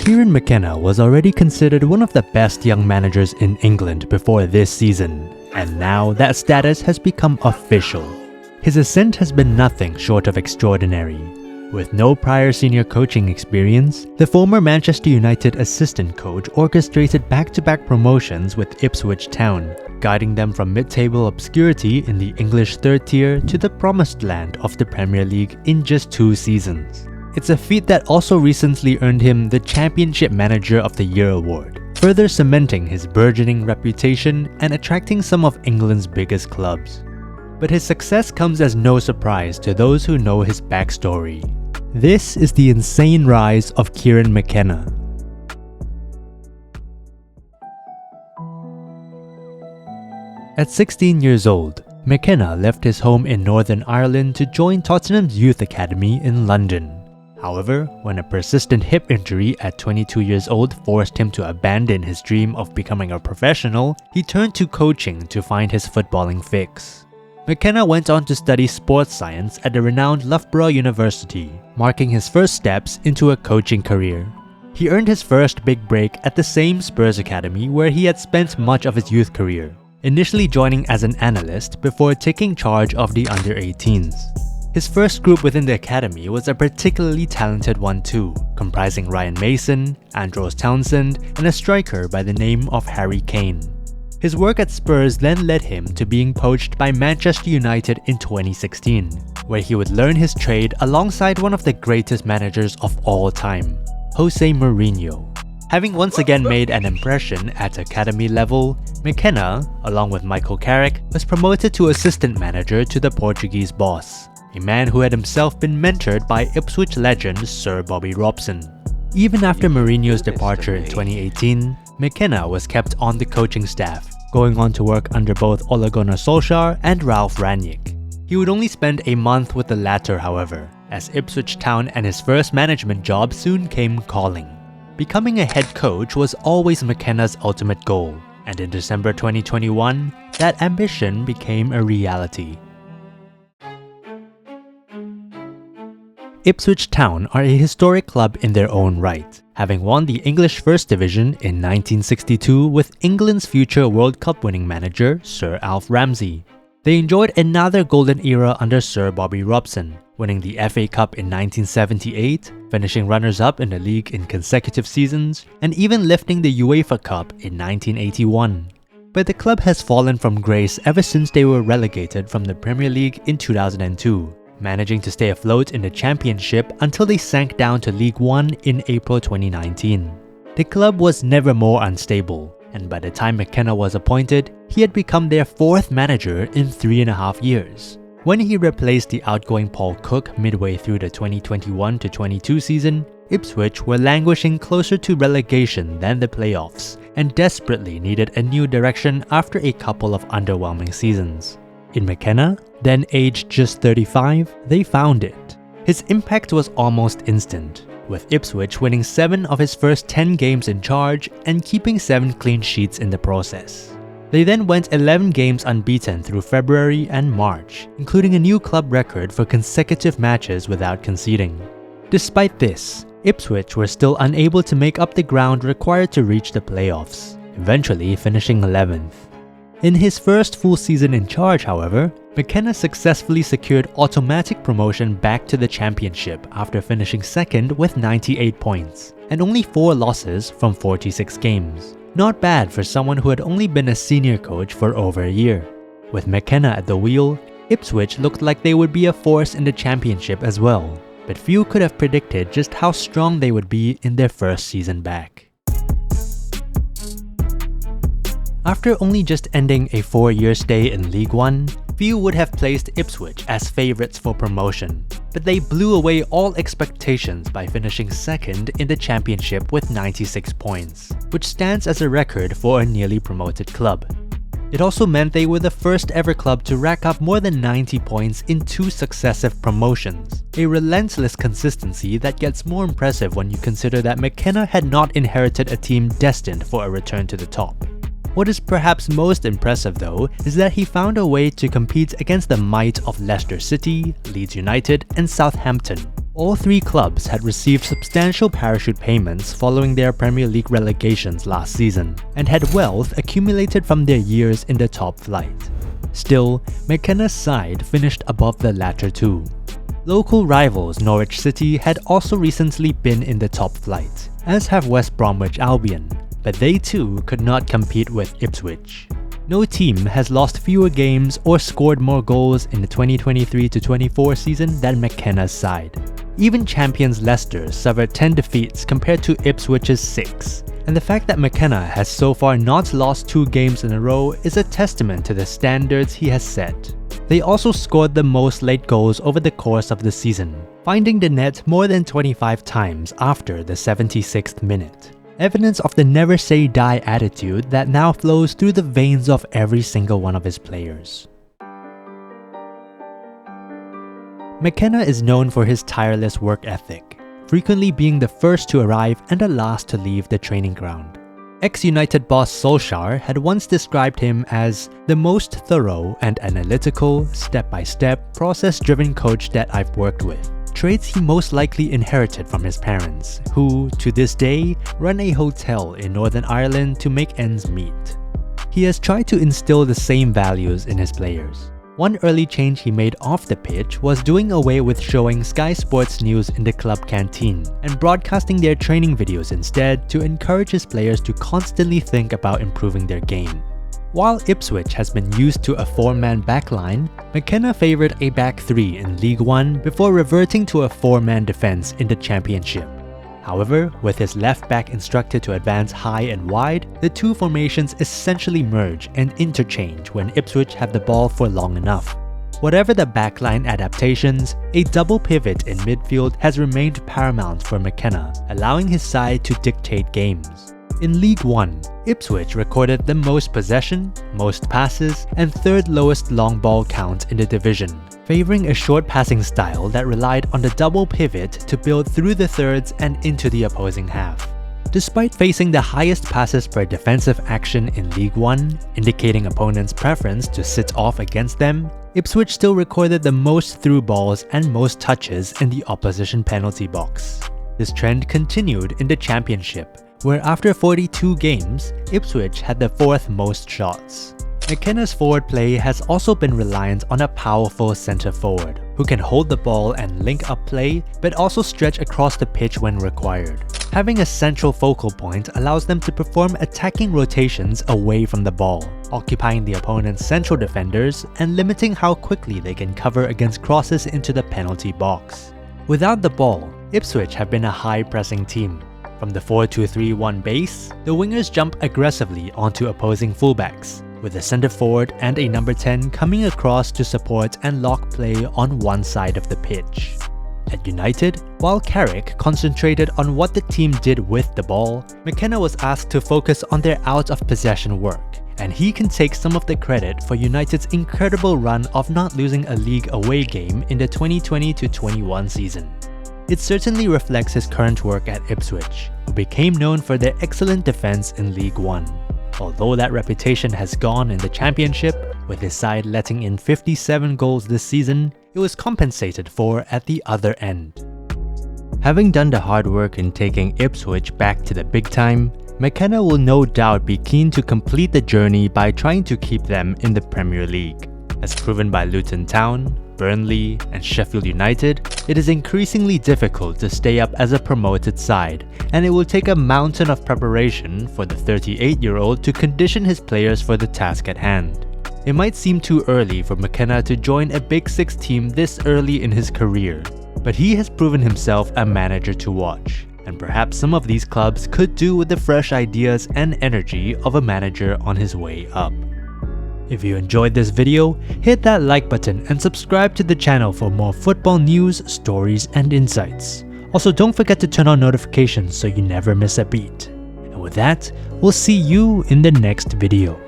Kieran McKenna was already considered one of the best young managers in England before this season, and now that status has become official. His ascent has been nothing short of extraordinary. With no prior senior coaching experience, the former Manchester United assistant coach orchestrated back-to-back promotions with Ipswich Town, guiding them from mid-table obscurity in the English third tier to the promised land of the Premier League in just 2 seasons. It's a feat that also recently earned him the Championship Manager of the Year award, further cementing his burgeoning reputation and attracting some of England's biggest clubs. But his success comes as no surprise to those who know his backstory. This is the insane rise of Kieran McKenna. At 16 years old, McKenna left his home in Northern Ireland to join Tottenham's youth academy in London. However, when a persistent hip injury at 22 years old forced him to abandon his dream of becoming a professional, he turned to coaching to find his footballing fix. McKenna went on to study sports science at the renowned Loughborough University, marking his first steps into a coaching career. He earned his first big break at the same Spurs academy where he had spent much of his youth career, initially joining as an analyst before taking charge of the under-18s. His first group within the academy was a particularly talented one too, comprising Ryan Mason, Andros Townsend, and a striker by the name of Harry Kane. His work at Spurs then led him to being poached by Manchester United in 2016, where he would learn his trade alongside one of the greatest managers of all time, Jose Mourinho. Having once again made an impression at academy level, McKenna, along with Michael Carrick, was promoted to assistant manager to the Portuguese boss, a man who had himself been mentored by Ipswich legend Sir Bobby Robson. Even after Mourinho's departure in 2018, McKenna was kept on the coaching staff, going on to work under both Ole Gunnar Solskjaer and Ralf Rangnick. He would only spend a month with the latter, however, as Ipswich Town and his first management job soon came calling. Becoming a head coach was always McKenna's ultimate goal, and in December 2021, that ambition became a reality. Ipswich Town are a historic club in their own right, having won the English First Division in 1962 with England's future World Cup winning manager Sir Alf Ramsey. They enjoyed another golden era under Sir Bobby Robson, winning the FA Cup in 1978, finishing runners-up in the league in consecutive seasons, and even lifting the UEFA Cup in 1981. But the club has fallen from grace ever since they were relegated from the Premier League in 2002. Managing to stay afloat in the Championship until they sank down to League One in April 2019. The club was never more unstable, and by the time McKenna was appointed, he had become their 4th manager in 3.5 years. When he replaced the outgoing Paul Cook midway through the 2021-22 season, Ipswich were languishing closer to relegation than the playoffs, and desperately needed a new direction after a couple of underwhelming seasons. In McKenna, then aged just 35, they found it. His impact was almost instant, with Ipswich winning 7 of his first 10 games in charge and keeping 7 clean sheets in the process. They then went 11 games unbeaten through February and March, including a new club record for consecutive matches without conceding. Despite this, Ipswich were still unable to make up the ground required to reach the playoffs, eventually finishing 11th. In his first full season in charge, however, McKenna successfully secured automatic promotion back to the Championship after finishing 2nd with 98 points, and only 4 losses from 46 games. Not bad for someone who had only been a senior coach for over a year. With McKenna at the wheel, Ipswich looked like they would be a force in the Championship as well, but few could have predicted just how strong they would be in their first season back. After only just ending a 4-year stay in League One, few would have placed Ipswich as favourites for promotion, but they blew away all expectations by finishing 2nd in the Championship with 96 points, which stands as a record for a nearly promoted club. It also meant they were the first ever club to rack up more than 90 points in 2 successive promotions, a relentless consistency that gets more impressive when you consider that McKenna had not inherited a team destined for a return to the top. What is perhaps most impressive though is that he found a way to compete against the might of Leicester City, Leeds United and Southampton, All three clubs had received substantial parachute payments following their Premier League relegations last season, and had wealth accumulated from their years in the top flight. Still, McKenna's side finished above the latter two. Local rivals Norwich City had also recently been in the top flight, as have West Bromwich Albion, but they too could not compete with Ipswich. No team has lost fewer games or scored more goals in the 2023-24 season than McKenna's side. Even champions Leicester suffered 10 defeats compared to Ipswich's 6, and the fact that McKenna has so far not lost 2 games in a row is a testament to the standards he has set. They also scored the most late goals over the course of the season, finding the net more than 25 times after the 76th minute. Evidence of the never say die attitude that now flows through the veins of every single one of his players. McKenna is known for his tireless work ethic, frequently being the first to arrive and the last to leave the training ground. Ex-United boss Solskjaer had once described him as the most thorough and analytical, step-by-step, process-driven coach that I've worked with. Traits he most likely inherited from his parents, who, to this day, run a hotel in Northern Ireland to make ends meet. He has tried to instill the same values in his players. One early change he made off the pitch was doing away with showing Sky Sports News in the club canteen and broadcasting their training videos instead to encourage his players to constantly think about improving their game. While Ipswich has been used to a 4-man backline, McKenna favoured a back 3 in League One before reverting to a 4-man defence in the Championship. However, with his left back instructed to advance high and wide, the two formations essentially merge and interchange when Ipswich have the ball for long enough. Whatever the backline adaptations, a double pivot in midfield has remained paramount for McKenna, allowing his side to dictate games. In League One, Ipswich recorded the most possession, most passes, and third lowest long ball count in the division, favouring a short passing style that relied on the double pivot to build through the thirds and into the opposing half. Despite facing the highest passes per defensive action in League One, indicating opponents' preference to sit off against them, Ipswich still recorded the most through balls and most touches in the opposition penalty box. This trend continued in the Championship, where after 42 games, Ipswich had the 4th most shots. McKenna's forward play has also been reliant on a powerful centre forward, who can hold the ball and link up play, but also stretch across the pitch when required. Having a central focal point allows them to perform attacking rotations away from the ball, occupying the opponent's central defenders and limiting how quickly they can cover against crosses into the penalty box. Without the ball, Ipswich have been a high-pressing team. From the 4-2-3-1 base, the wingers jump aggressively onto opposing fullbacks, with a centre forward and a number 10 coming across to support and lock play on one side of the pitch. At United, while Carrick concentrated on what the team did with the ball, McKenna was asked to focus on their out-of-possession work, and he can take some of the credit for United's incredible run of not losing a league away game in the 2020-21 season. It certainly reflects his current work at Ipswich, who became known for their excellent defense in League One. Although that reputation has gone in the Championship, with his side letting in 57 goals this season, it was compensated for at the other end. Having done the hard work in taking Ipswich back to the big time, McKenna will no doubt be keen to complete the journey by trying to keep them in the Premier League. As proven by Luton Town, Burnley, and Sheffield United, it is increasingly difficult to stay up as a promoted side, and it will take a mountain of preparation for the 38-year-old to condition his players for the task at hand. It might seem too early for McKenna to join a Big Six team this early in his career, but he has proven himself a manager to watch, and perhaps some of these clubs could do with the fresh ideas and energy of a manager on his way up. If you enjoyed this video, hit that like button and subscribe to the channel for more football news, stories, and insights. Also, don't forget to turn on notifications so you never miss a beat. And with that, we'll see you in the next video.